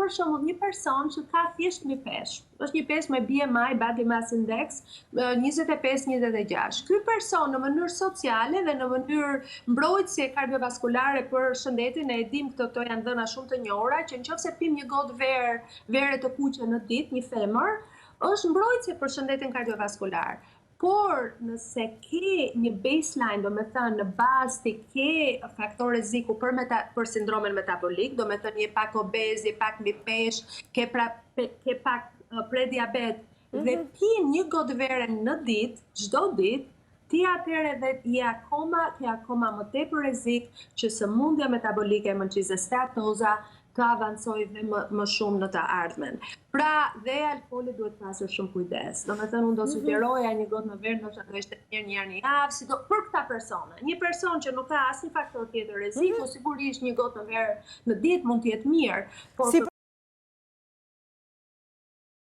për shembull një person që ka thjesht një peshë, është një peshë me BMI, Body Mass Index, 25-26. Ky person në mënyrë sociale dhe në mënyrë mbrojtësie kardiovaskulare për shëndetin, e dim këto janë dhëna shumë të njohura, që nëse pim një gotë vere të kuqe në ditë, një femër, është mbrojtëse për shëndetin kardiovaskular. Por nëse ke një baseline, do me thënë në bazë të ke faktor rreziku për sindromen metabolik, do me thënë je pak obez, je pak mbi peshë, ke pak prediabet, dhe pi një gotë vere në ditë, çdo ditë, ti atëherë dhe ke akoma më tepër rrezik që sëmundja metabolike, mënçize statoza, të avancoj dhe më shumë në të ardhmen. Pra, dhe alkooli duhet pasur shumë kujdes. Do me thënë, unë do sugjeroja një gotë më verë, ndoshta do ishte një herë në javë, për këta persona. Një person që nuk ka asnjë faktor tjetër rreziku, sigurisht një gotë më verë në ditë mund të jetë mirë.